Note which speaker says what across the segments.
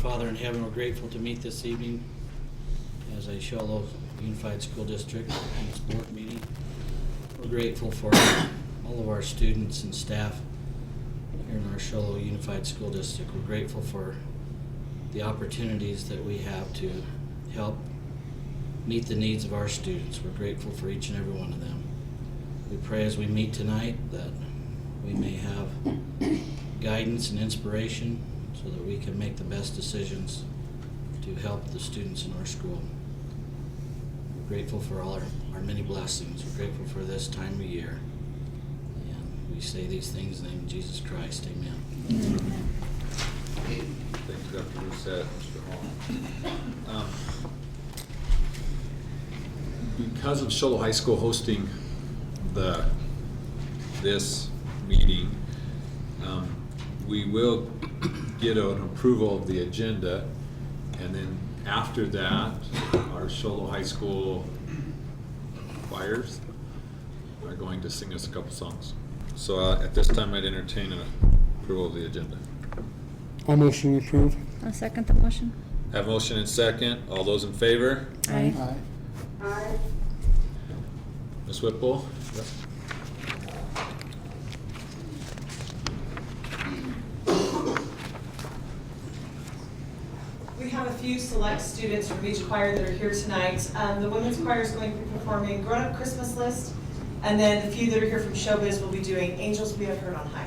Speaker 1: Father in heaven, we're grateful to meet this evening as a Shoalo Unified School District in this board meeting. We're grateful for all of our students and staff here in our Shoalo Unified School District. We're grateful for the opportunities that we have to help meet the needs of our students. We're grateful for each and every one of them. We pray as we meet tonight that we may have guidance and inspiration so that we can make the best decisions to help the students in our school. We're grateful for all our many blessings. We're grateful for this time of year. And we say these things in the name of Jesus Christ. Amen.
Speaker 2: Amen.
Speaker 3: Thank you, Dr. Rousset, Mr. Hall. Because of Shoalo High School hosting this meeting, we will get an approval of the agenda, and then after that, our Shoalo High School choirs are going to sing us a couple songs. So at this time, I'd entertain an approval of the agenda.
Speaker 4: I'll motion to approve.
Speaker 2: I'll second the motion.
Speaker 3: Have motion and second. All those in favor?
Speaker 2: Aye.
Speaker 4: Aye.
Speaker 3: Ms. Whipple? Yep.
Speaker 5: We have a few select students from each choir that are here tonight. The women's choir is going to be performing Grown Up Christmas List, and then the few that are here from Showbiz will be doing Angels We Have Heard on High.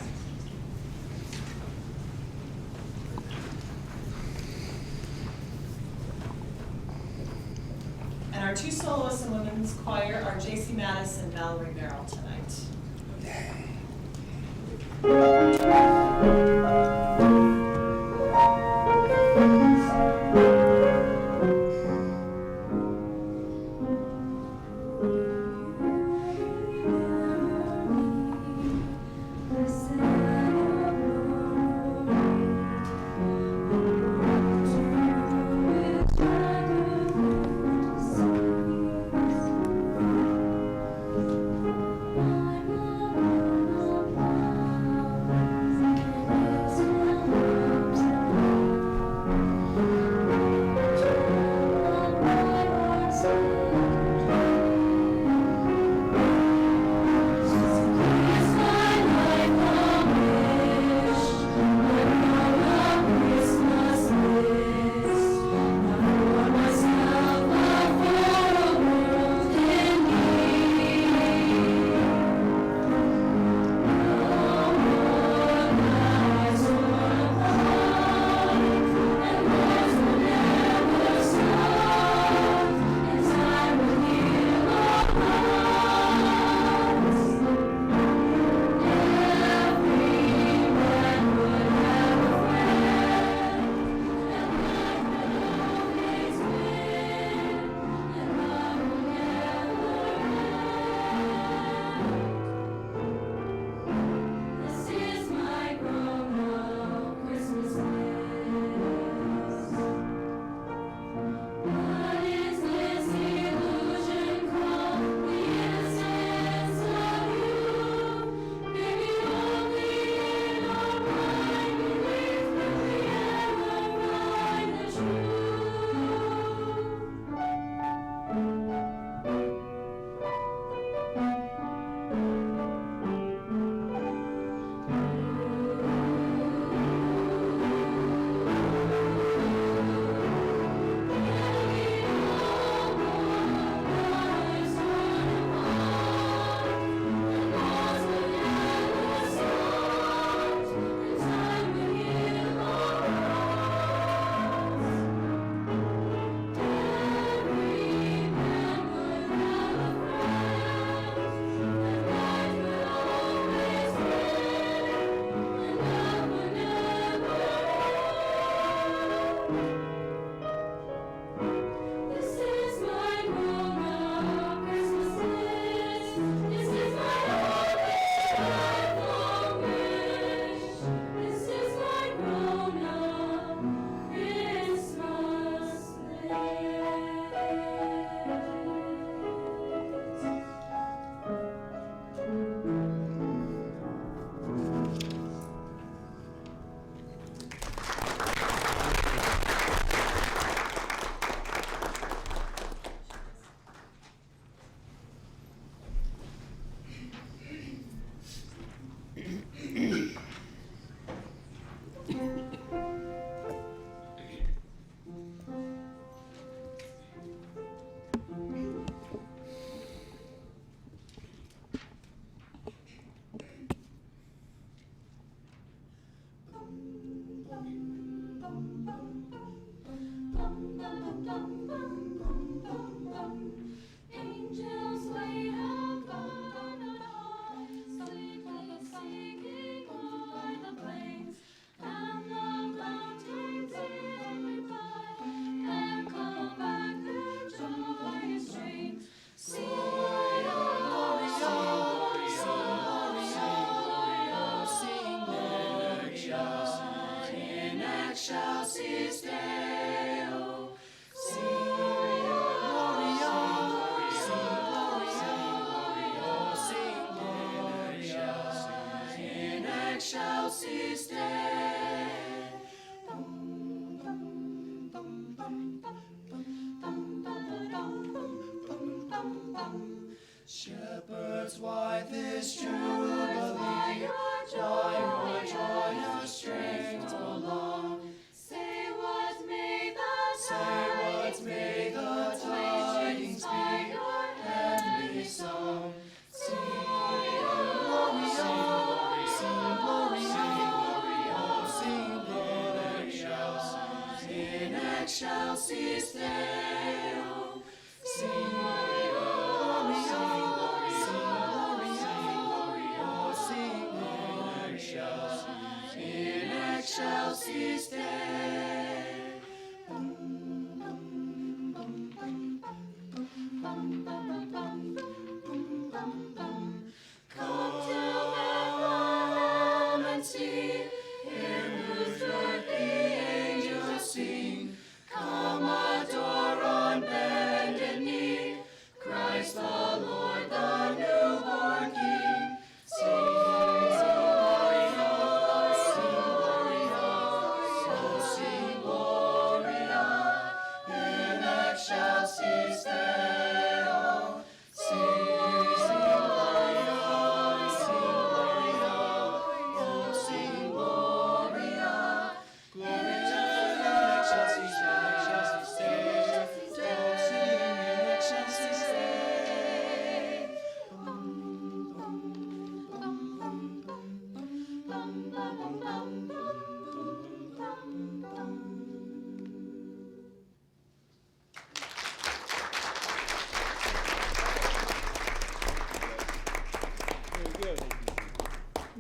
Speaker 5: And our two soloists in women's choir are J.C. Mattis and Valerie Merrill tonight.
Speaker 6: excelsis Deo. Sing Gloria, sing Gloria, sing Gloria, in excelsis Deo. Shepherd's wife is Jubilee, joy, your joyous strength along. Say what may the tidings be, and be sung. Sing Gloria, sing Gloria, sing Gloria, in excelsis Deo. Sing Gloria, sing Gloria, sing Gloria, in excelsis Deo. Come to Bethlehem and see, in whose birth the angels sing. Come adore on bended knee, Christ the Lord, the newborn King. Sing Gloria, oh sing Gloria, in excelsis Deo. Sing Gloria, oh sing Gloria, glory to the excelsis Deo, sing in excelsis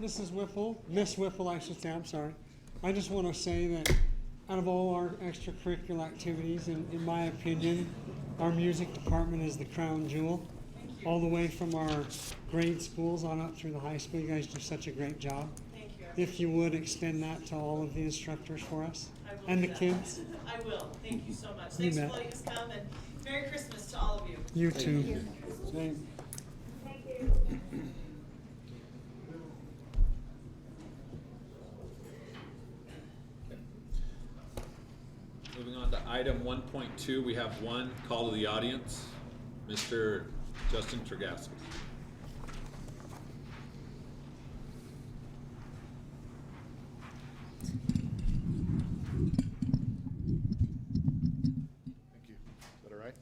Speaker 4: Mrs. Whipple, Miss Whipple, I should say, I'm sorry. I just want to say that out of all our extracurricular activities, in my opinion, our music department is the crown jewel. All the way from our grade schools on up through the high school, you guys do such a great job.
Speaker 5: Thank you.
Speaker 4: If you would extend that to all of the instructors for us
Speaker 5: I will
Speaker 4: and
Speaker 5: do
Speaker 4: the
Speaker 5: that.
Speaker 4: kids.
Speaker 5: I will. Thank you so much.
Speaker 4: You
Speaker 5: Thanks for
Speaker 4: bet.
Speaker 5: letting us come, and Merry Christmas to all of you.
Speaker 4: You too. Same.
Speaker 3: Moving on to item 1.2, we have one call to the audience. Mr. Justin Tergassi.
Speaker 7: Thank you. Is that all right?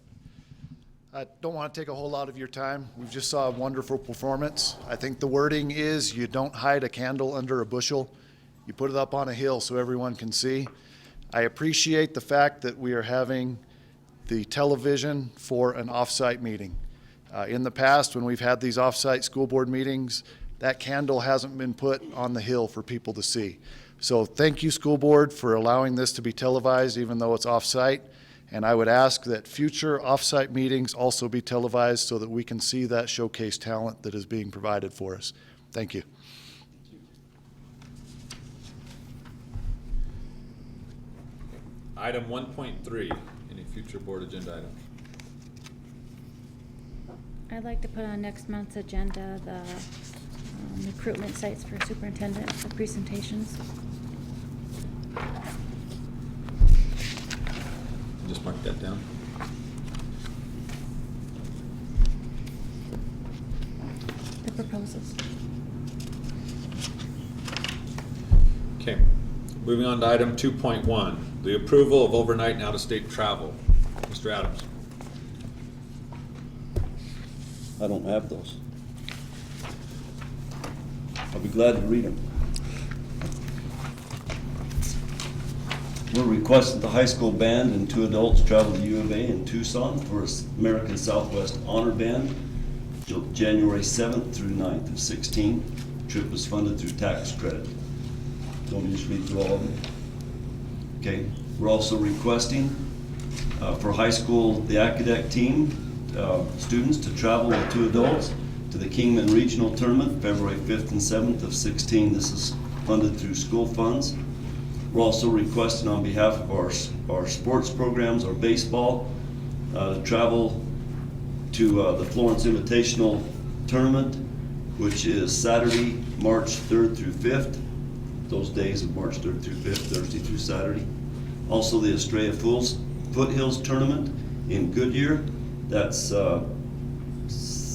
Speaker 7: I don't want to take a whole lot of your time. We just saw a wonderful performance. I think the wording is you don't hide a candle under a bushel. You put it up on a hill so everyone can see. I appreciate the fact that we are having the television for an off-site meeting. In the past, when we've had these off-site school board meetings, that candle hasn't been put on the hill for people to see. So thank you, school board, for allowing this to be televised even though it's off-site. And I would ask that future off-site meetings also be televised so that we can see that showcase talent that is being provided for us. Thank you.
Speaker 3: Item 1.3, any future board agenda items?
Speaker 2: I'd like to put on next month's agenda the recruitment sites for superintendent for presentations.
Speaker 3: Just mark that down.
Speaker 2: The proposals.
Speaker 3: Okay, moving on to item 2.1, the approval of overnight and out-of-state travel. Mr. Adams.
Speaker 8: I don't have those. I'll be glad to read them. We're requesting the high school band and 2 adults travel to U of A in Tucson for American Southwest Honor Band, January 7th through 9th of 16. Trip was funded through tax credit. Don't just read through all of them. Okay, we're also requesting for high school, the academic team, students to travel with 2 adults to the Kingman Regional Tournament, February 5th and 7th of 16. This is funded through school funds. We're also requesting on behalf of our sports programs, our baseball, travel to the Florence Invitational Tournament, which is Saturday, March 3rd through 5th. Those days of March 3rd through 5th, Thursday through Saturday. Also the Estrella Foothills Tournament in Goodyear. That's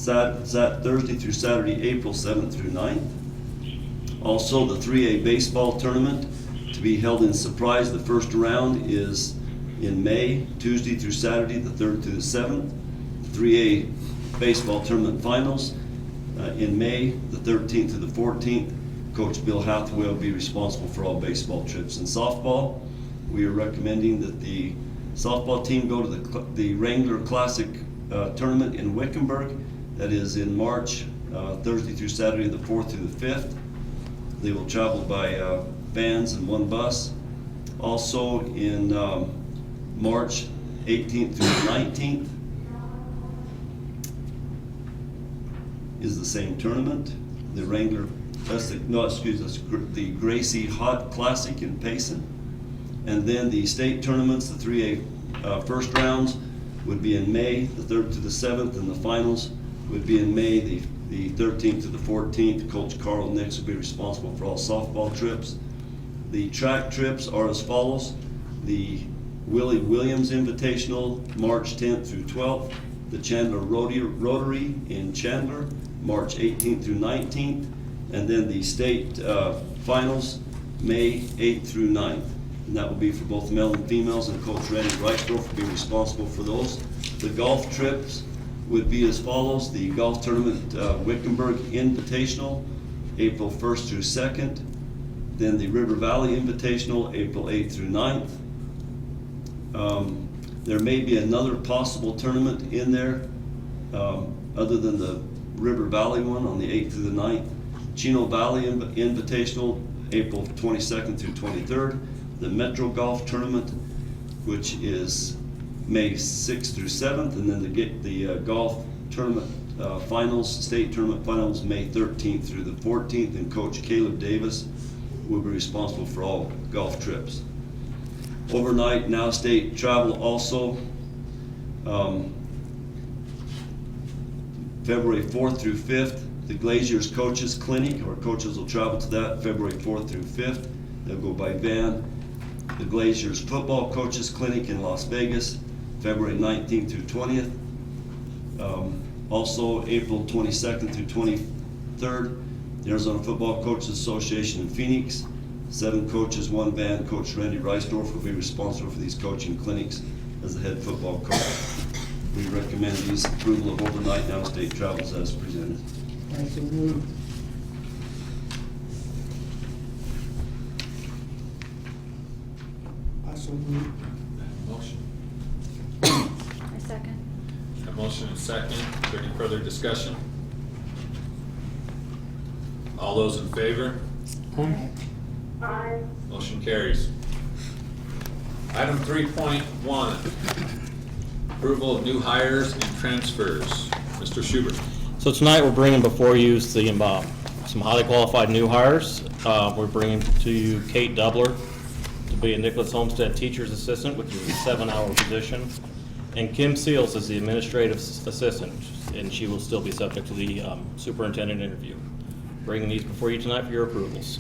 Speaker 8: Thursday through Saturday, April 7th through 9th. Also the 3A baseball tournament to be held in Surprise. The first round is in May, Tuesday through Saturday, the 3rd through the 7th. 3A baseball tournament finals in May, the 13th to the 14th. Coach Bill Hathaway will be responsible for all baseball trips. In softball, we are recommending that the softball team go to the Wrangler Classic tournament in Wickenburg. That is in March, Thursday through Saturday, the 4th through the 5th. They will travel by vans and one bus. Also in March 18th through the 19th is the same tournament. The Wrangler, the Gracie Hot Classic in Payson. And then the state tournaments, the 3A first rounds would be in May, the 3rd to the 7th, and the finals would be in May, the 13th to the 14th. Coach Carl Nix will be responsible for all softball trips. The track trips are as follows. The Willie Williams Invitational, March 10th through 12th. The Chandler Rotary in Chandler, March 18th through 19th. And then the state finals, May 8th through 9th. And that will be for both male and females, and Coach Randy Reichdorf will be responsible for those. The golf trips would be as follows. The golf tournament, Wickenburg Invitational, April 1st through 2nd. Then the River Valley Invitational, April 8th through 9th. There may be another possible tournament in there other than the River Valley one on the 8th through the 9th. Chino Valley Invitational, April 22nd through 23rd. The Metro Golf Tournament, which is May 6th through 7th, and then the golf tournament finals, state tournament finals, May 13th through the 14th, and Coach Caleb Davis will be responsible for all golf trips. Overnight, now state travel also, February 4th through 5th, the Glaziers Coaches Clinic, our coaches will travel to that February 4th through 5th. They'll go by van. The Glaziers Football Coaches Clinic in Las Vegas, February 19th through 20th. Also, April 22nd through 23rd, the Arizona Football Coaches Association in Phoenix. 7 coaches, 1 van. Coach Randy Reichdorf will be responsible for these coaching clinics as the head football coach. We recommend these approval of overnight now state travels as presented.
Speaker 6: I so move. I so move.
Speaker 3: Motion.
Speaker 2: I second.
Speaker 3: A motion and second. Is there any further discussion? All those in favor?
Speaker 4: Aye.
Speaker 3: Motion carries. Item 3.1, approval of new hires and transfers. Mr. Schubert.
Speaker 9: So tonight, we're bringing before you some highly qualified new hires. We're bringing to you Kate Dubler to be a Nicholas Homestead Teacher's Assistant, which is a 7-hour position, and Kim Seals is the Administrative Assistant, and she will still be subject to the superintendent interview. Bringing these before you tonight for your approvals.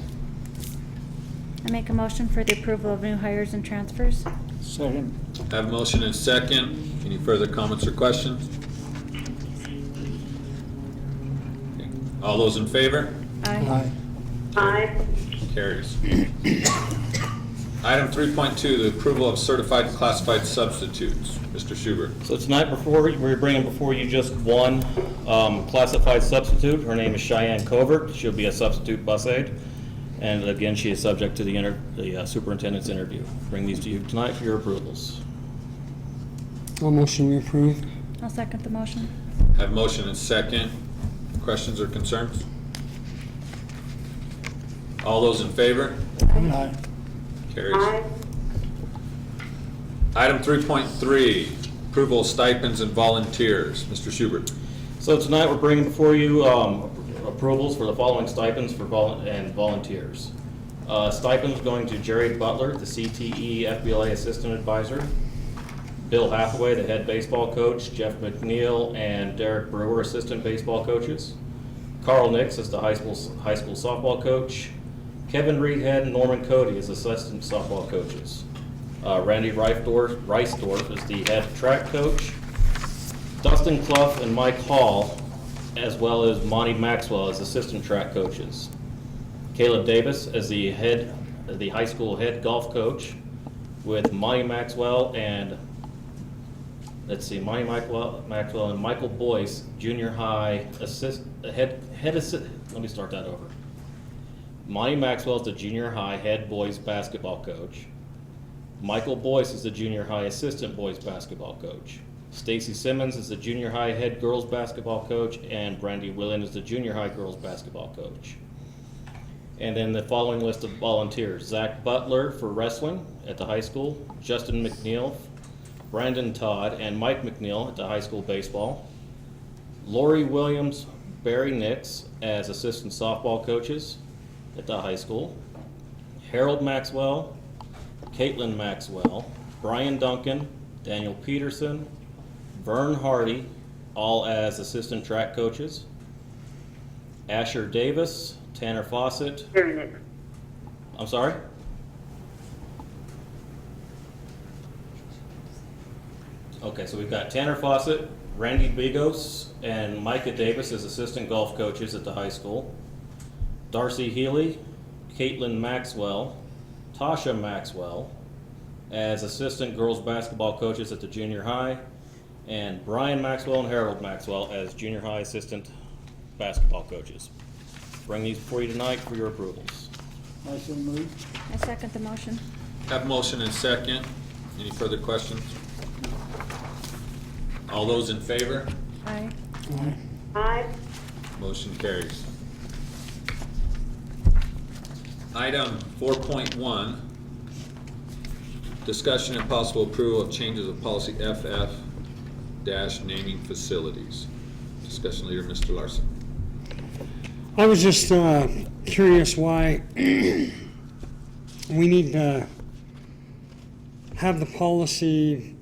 Speaker 2: I make a motion for the approval of new hires and transfers.
Speaker 6: Second.
Speaker 3: Have a motion and second. Any further comments or questions? Okay. All those in favor?
Speaker 2: Aye.
Speaker 3: Carries. Item 3.2, the approval of certified classified substitutes. Mr. Schubert.
Speaker 9: So tonight, we're bringing before you just one classified substitute. Her name is Cheyenne Covert. She'll be a substitute bus aide. And again, she is subject to the superintendent's interview. Bring these to you tonight for your approvals.
Speaker 4: I'll motion we approve.
Speaker 2: I'll second the motion.
Speaker 3: Have motion and second. Questions or concerns? All those in favor?
Speaker 6: Aye.
Speaker 3: Carries. Item 3.3, approval of stipends and volunteers. Mr. Schubert.
Speaker 9: So tonight, we're bringing before you approvals for the following stipends and volunteers. Stipends going to Jerry Butler, the CTE FBLA Assistant Advisor, Bill Hathaway, the head baseball coach, Jeff McNeil and Derek Brewer, assistant baseball coaches, Carl Nix as the high school softball coach, Kevin Reedhead and Norman Cody as assistant softball coaches, Randy Reisdorf is the head track coach, Dustin Clough and Mike Hall, as well as Monty Maxwell as assistant track coaches, Caleb Davis as the high school head golf coach, with Monty Maxwell and Monty Maxwell and Michael Boyce, junior high let me start that over. Monty Maxwell is the junior high head boys basketball coach. Michael Boyce is the junior high assistant boys basketball coach. Stacy Simmons is the junior high head girls basketball coach, and Brandy Willen is the junior high girls basketball coach. And then the following list of volunteers: Zach Butler for wrestling at the high school, Justin McNeil, Brandon Todd, and Mike McNeil at the high school baseball, Lori Williams, Barry Nix as assistant softball coaches at the high school, Harold Maxwell, Caitlin Maxwell, Brian Duncan, Daniel Peterson, Vern Hardy, all as assistant track coaches, Asher Davis, Tanner Fawcett. I'm sorry? Okay, so we've got Tanner Fawcett, Randy Bigos, and Micah Davis as assistant golf coaches at the high school, Darcy Healy, Caitlin Maxwell, Tasha Maxwell as assistant girls basketball coaches at the junior high, and Brian Maxwell and Harold Maxwell as junior high assistant basketball coaches. Bring these before you tonight for your approvals.
Speaker 6: I so move.
Speaker 2: I second the motion.
Speaker 3: Have a motion and second. Any further questions? All those in favor?
Speaker 2: Aye.
Speaker 6: Aye.
Speaker 3: Motion carries. Item 4.1, discussion and possible approval of changes of policy FF-naming facilities. Discussion leader, Mr. Larson.
Speaker 4: I was just curious why we need to have the policy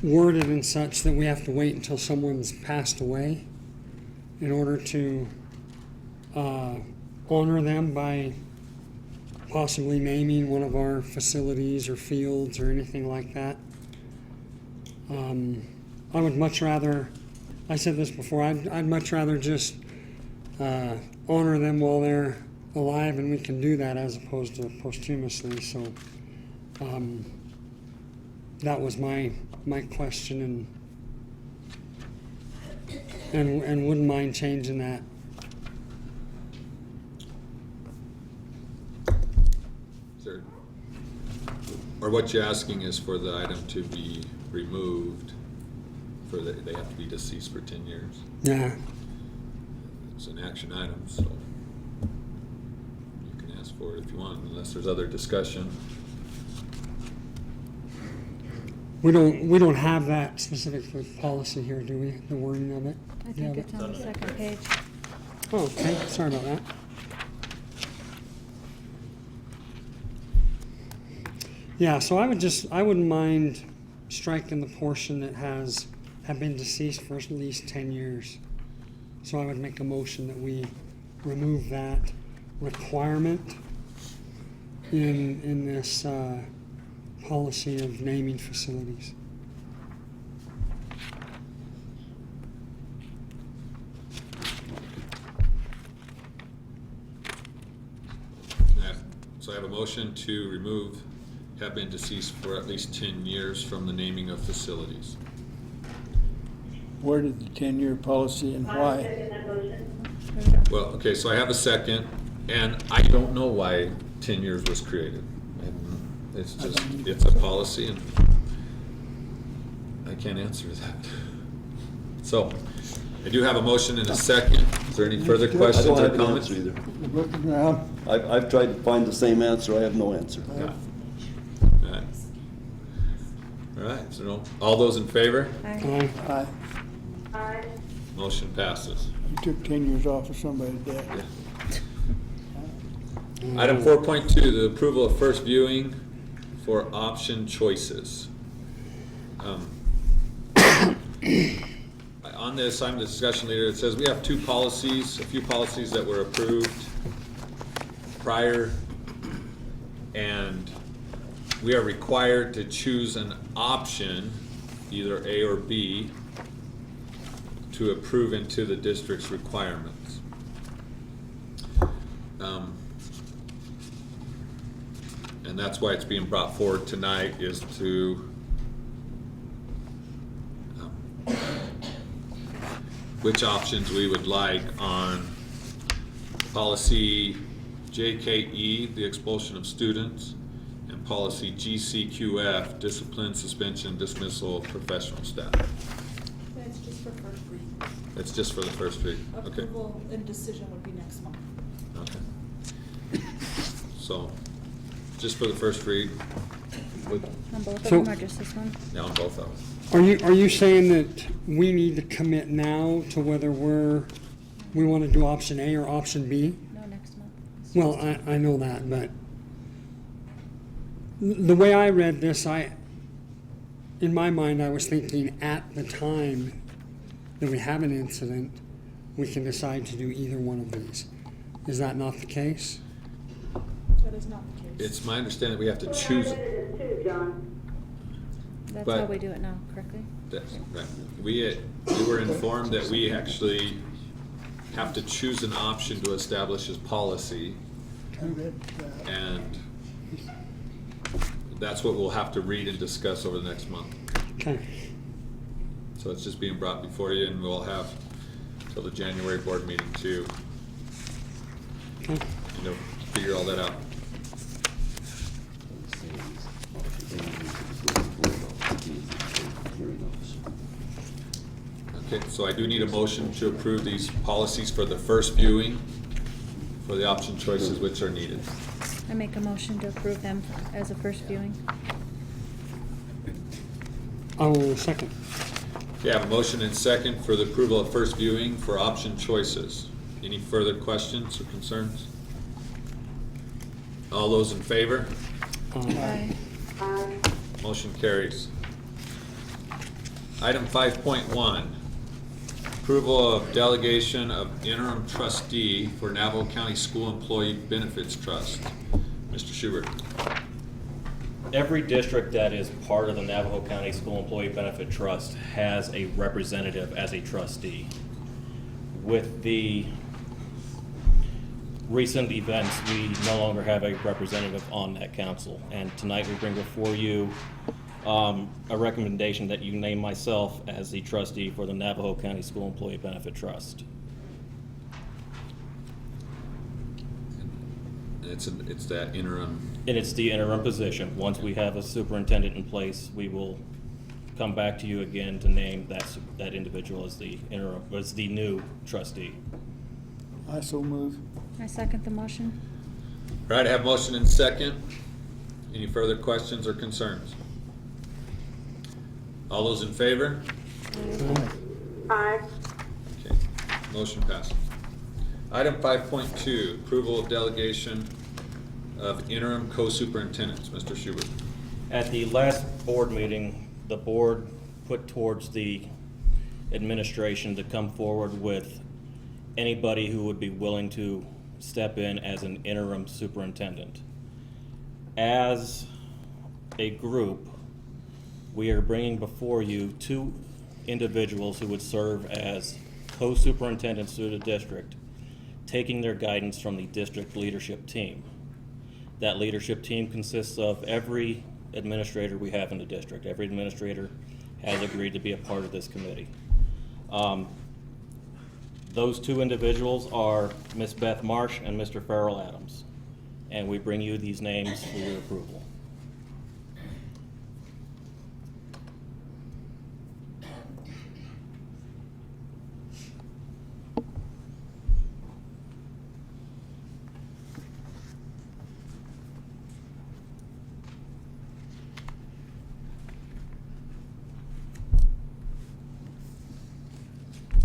Speaker 4: worded in such that we have to wait until someone's passed away in order to honor them by possibly naming one of our facilities or fields or anything like that. I would much rather, I said this before, I'd much rather just honor them while they're alive, and we can do that as opposed to posthumously. So that was my question, and wouldn't mind changing that.
Speaker 3: Is there, or what you're asking is for the item to be removed, they have to be deceased for 10 years.
Speaker 4: Yeah.
Speaker 3: It's an action item, so you can ask for it if you want, unless there's other discussion.
Speaker 4: We don't have that specific policy here, do we? The wording of it?
Speaker 2: I
Speaker 4: Do you
Speaker 2: think
Speaker 4: have
Speaker 2: it's on the second page.
Speaker 4: Oh, okay. Sorry about that. Yeah, so I wouldn't mind striking the portion that have been deceased for at least 10 years. So I would make a motion that we remove that requirement in this policy of naming facilities.
Speaker 3: So I have a motion to remove have been deceased for at least 10 years from the naming of facilities.
Speaker 6: Where did the 10-year policy and why?
Speaker 3: Well, okay, so I have a second, and I don't know why 10 years was created. And it's just, it's a policy, and I can't answer that. So, I do have a motion and a second. Is there any further
Speaker 8: I
Speaker 3: questions
Speaker 8: don't
Speaker 3: or
Speaker 8: have an
Speaker 3: comments?
Speaker 8: answer either.
Speaker 6: Looking around.
Speaker 8: I've tried to find the same answer, I have no answer.
Speaker 3: Yeah. All right. All right, so no, all those in favor?
Speaker 2: Aye.
Speaker 6: Aye.
Speaker 3: Motion passes.
Speaker 6: You took 10 years off of somebody's death.
Speaker 3: Item 4.2, the approval of first viewing for option choices. On this, I'm the discussion leader. It says we have a few policies that were approved prior, and we are required to choose an option, either A or B, to approve into the district's requirements. And that's why it's being brought forward tonight, is to which options we would like on policy JKE, the expulsion of students, and policy GCQF, discipline, suspension, dismissal of professional staff.
Speaker 10: That's just for first read.
Speaker 3: That's just for the first read, okay.
Speaker 10: Approval and decision would be next month.
Speaker 3: Okay. So, just for the first read, with,
Speaker 2: On both of
Speaker 4: So-
Speaker 2: them or just this one?
Speaker 3: now on both of them.
Speaker 4: Are you saying that we need to commit now to whether we want to do option A or option B?
Speaker 2: No, next month.
Speaker 4: Well, I know that, but the way I read this, in my mind, I was thinking at the time that we have an incident, we can decide to do either one of these. Is that not the case?
Speaker 10: That is not the case.
Speaker 3: It's my understanding that we have to choose.
Speaker 2: That's
Speaker 3: But-
Speaker 2: how we do it now, correctly?
Speaker 3: That's right. We were informed that we actually have to choose an option to establish as policy, and that's what we'll have to read and discuss over the next month.
Speaker 4: Okay.
Speaker 3: So it's just being brought before you, and we'll have till the January board meeting to,
Speaker 4: Okay.
Speaker 3: figure all that out. Okay, so I do need a motion to approve these policies for the first viewing for the option choices which are needed.
Speaker 2: I make a motion to approve them as a first viewing.
Speaker 4: I will second.
Speaker 3: Okay, I have a motion and second for the approval of first viewing for option choices. Any further questions or concerns? All those in favor?
Speaker 2: Aye.
Speaker 3: Motion carries. Item 5.1, approval of delegation of interim trustee for Navajo County School Employee Benefits Trust. Mr. Schubert.
Speaker 9: Every district that is part of the Navajo County School Employee Benefit Trust has a representative as a trustee. With the recent events, we no longer have a representative on that council. And tonight we bring before you a recommendation that you name myself as the trustee for the Navajo County School Employee Benefit Trust.
Speaker 3: It's that interim.
Speaker 9: And it's the interim position. Once we have a superintendent in place, we will come back to you again to name that individual as the interim, as the new trustee.
Speaker 6: I so move.
Speaker 2: I second the motion.
Speaker 3: All right, I have motion and second. Any further questions or concerns? All those in favor?
Speaker 6: Aye.
Speaker 3: Okay, motion passes. Item 5.2, approval of delegation of interim co-superintendents. Mr. Schubert.
Speaker 9: At the last board meeting, the board put towards the administration to come forward with anybody who would be willing to step in as an interim superintendent. As a group, we are bringing before you two individuals who would serve as co-superintendents through the district, taking their guidance from the district leadership team. That leadership team consists of every administrator we have in the district. Every administrator has agreed to be a part of this committee. Those two individuals are Ms. Beth Marsh and Mr. Farrell Adams. And we bring you these names for your approval.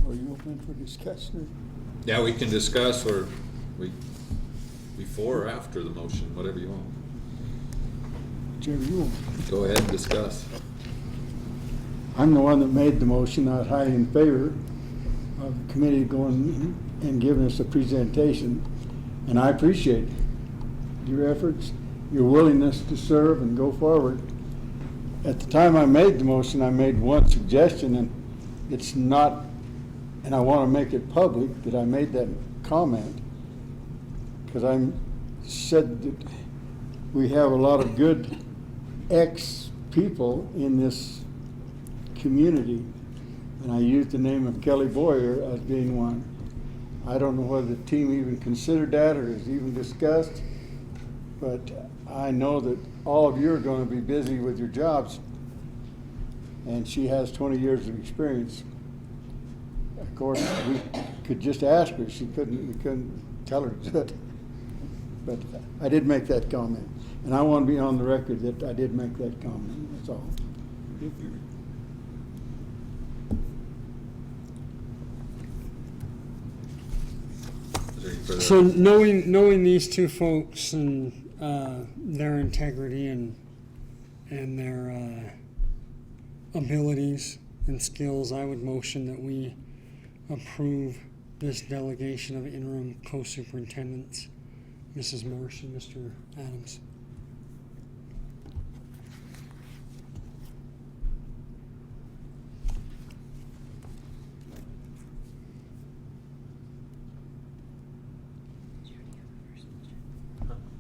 Speaker 6: Are you open for discussion?
Speaker 3: Yeah, we can discuss, or we before or after the motion, whatever you want.
Speaker 6: Whichever you want.
Speaker 3: Go ahead and discuss.
Speaker 6: I'm the one that made the motion. I was highly in favor of the committee going and giving us a presentation. And I appreciate your efforts, your willingness to serve and go forward. At the time I made the motion, I made one suggestion, and it's not, and I want to make it public that I made that comment, because I said that we have a lot of good ex-people in this community, and I used the name of Kelly Boyer as being one. I don't know whether the team even considered that or is even discussed, but I know that all of you are going to be busy with your jobs, and she has 20 years of experience. Of course, we could just ask her. We couldn't tell her to do it. But I did make that comment, and I want to be on the record that I did make that comment. That's all.
Speaker 3: Is there any further?
Speaker 4: So knowing these two folks and their integrity and their abilities and skills, I would motion that we approve this delegation of interim co-superintendents, Mrs. Marsh and Mr. Adams.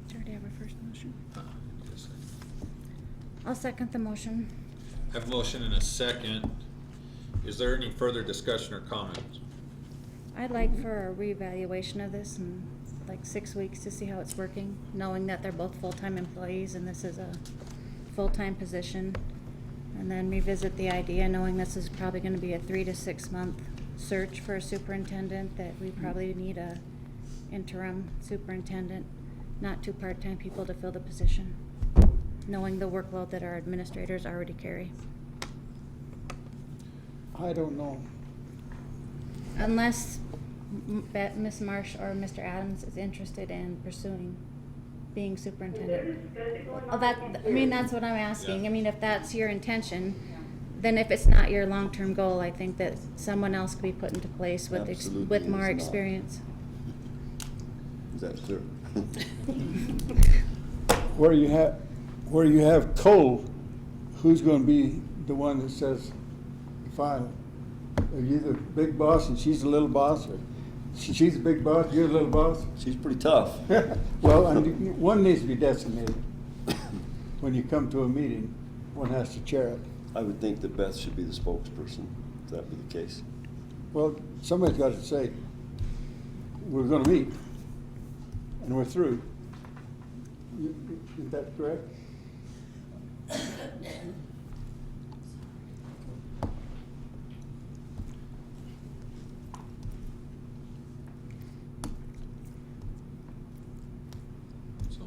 Speaker 2: Did you already have a first motion? I'll second the motion.
Speaker 3: I have a motion and a second. Is there any further discussion or comments?
Speaker 2: I'd like for a reevaluation of this in like 6 weeks to see how it's working, knowing that they're both full-time employees and this is a full-time position. And then revisit the idea, knowing this is probably gonna be a 3 to 6 month search for a superintendent, that we probably need a interim superintendent, not 2 part-time people to fill the position, knowing the workload that our administrators already carry.
Speaker 6: I don't know.
Speaker 2: Unless Ms. Marsh or Mr. Adams is interested in pursuing being superintendent. Well, that's what I'm asking. I mean, if that's your intention, then if it's not your long-term goal, I think that someone else could be put into place with
Speaker 8: Absolutely
Speaker 2: with more
Speaker 8: is not.
Speaker 2: experience.
Speaker 8: Is that clear?
Speaker 6: Where you have Cole, who's going to be the one that says final? Are you the big boss and she's the little boss, or she's the big boss, you're the little boss?
Speaker 8: She's pretty tough.
Speaker 6: Well, one needs to be designated. When you come to a meeting, one has to chair it.
Speaker 8: I would think that Beth should be the spokesperson, if that be the case.
Speaker 6: Well, somebody's got to say, we're going to meet, and we're through. Is that correct?
Speaker 3: So,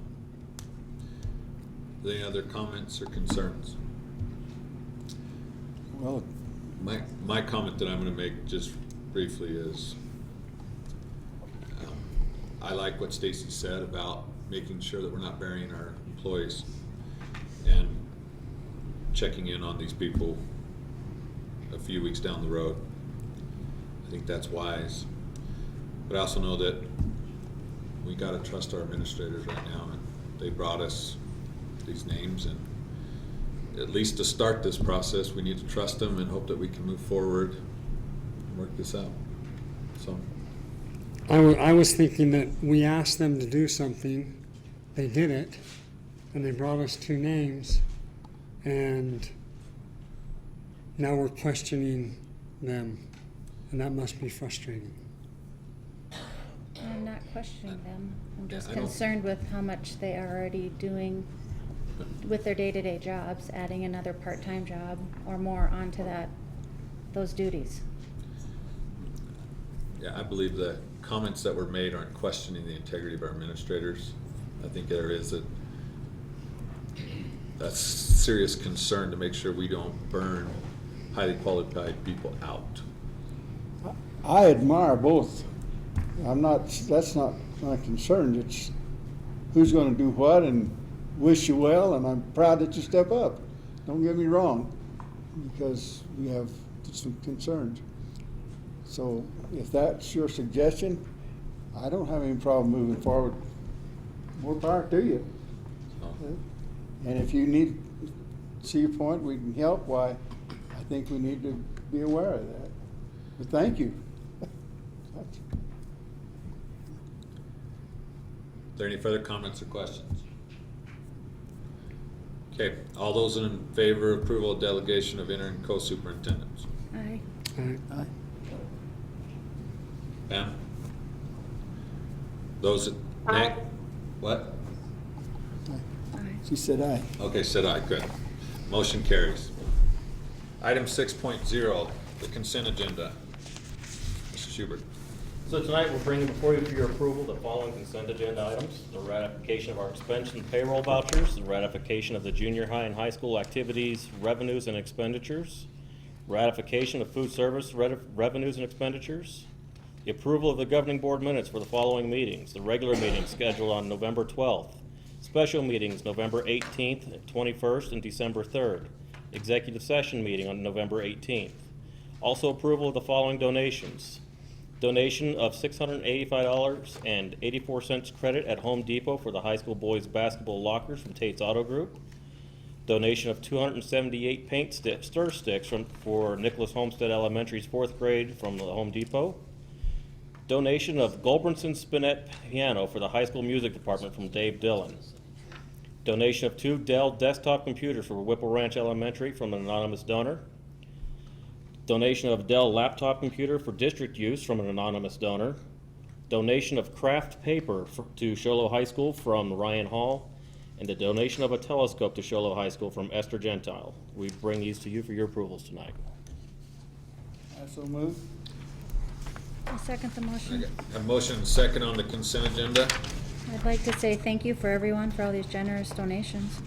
Speaker 3: any other comments or concerns?
Speaker 6: Well,
Speaker 3: My comment that I'm gonna make just briefly is, I like what Stacy said about making sure that we're not burying our employees and checking in on these people a few weeks down the road. I think that's wise. But I also know that we gotta trust our administrators right now, and they brought us these names, and at least to start this process, we need to trust them and hope that we can move forward and work this out. So,
Speaker 4: I was thinking that we asked them to do something, they did it, and they brought us 2 names, and now we're questioning them, and that must be frustrating.
Speaker 2: I'm not questioning them. I'm just
Speaker 3: I don't-
Speaker 2: concerned with how much they are already doing with their day-to-day jobs, adding another part-time job or more onto those duties.
Speaker 3: yeah, I believe the comments that were made aren't questioning the integrity of our administrators. I think there is that's serious concern to make sure we don't burn highly qualified people out.
Speaker 6: I admire both. That's not my concern. who's gonna do what, and wish you well, and I'm proud that you step up. Don't get me wrong, because we have some concerns. So if that's your suggestion, I don't have any problem moving forward. More power to you. And if you need, see your point, we can help, why, I think we need to be aware of that. But thank you.
Speaker 3: Are there any further comments or questions? Okay, all those in favor of approval of delegation of interim co-superintendents?
Speaker 2: Aye.
Speaker 3: Pam? Those, nay? What?
Speaker 2: Aye.
Speaker 6: She said aye.
Speaker 3: Okay, said aye, good. Motion carries. Item 6.0, the consent agenda. Mr. Schubert.
Speaker 9: So tonight, we're bringing before you for your approval the following consent agenda items: the ratification of our expense and payroll vouchers, the ratification of the junior high and high school activities, revenues and expenditures, ratification of food service revenues and expenditures, the approval of the governing board minutes for the following meetings: the regular meeting scheduled on November 12th, special meetings November 18th, 21st, and December 3rd, executive session meeting on November 18th. Also approval of the following donations: donation of $685.84 credit at Home Depot for the high school boys basketball lockers from Tate's Auto Group. Donation of 278 paint stir sticks for Nicholas Homestead Elementary's 4th grade from the Home Depot. Donation of Gulbranson Spinet piano for the high school music department from Dave Dillon. Donation of 2 Dell desktop computers for Whipple Ranch Elementary from an anonymous donor. Donation of Dell laptop computer for district use from an anonymous donor. Donation of craft paper to Sholo High School from Ryan Hall. And the donation of a telescope to Sholo High School from Esther Gentile. We bring these to you for your approvals tonight.
Speaker 6: I so move.
Speaker 2: I second the motion.
Speaker 3: A motion and second on the consent agenda.
Speaker 2: I'd like to say thank you for everyone for all these generous donations.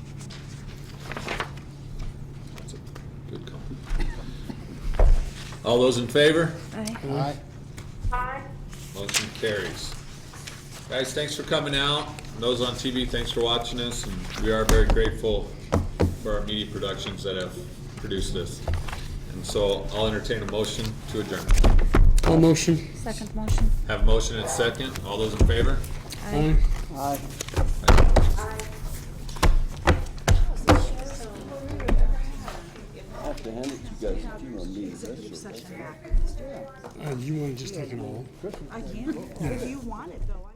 Speaker 3: That's a good comment. All those in favor?
Speaker 2: Aye.
Speaker 6: Aye.
Speaker 3: Motion carries. Guys, thanks for coming out. And those on TV, thanks for watching us. And we are very grateful for our media productions that have produced this. And so I'll entertain a motion to adjourn.
Speaker 4: All motion.
Speaker 2: Second motion.
Speaker 3: Have a motion and a second. All those in favor?
Speaker 2: Aye.
Speaker 6: Aye.
Speaker 8: I have to hand it to you guys if you want me.
Speaker 4: You want to just take it all?
Speaker 10: I can, if you want it though.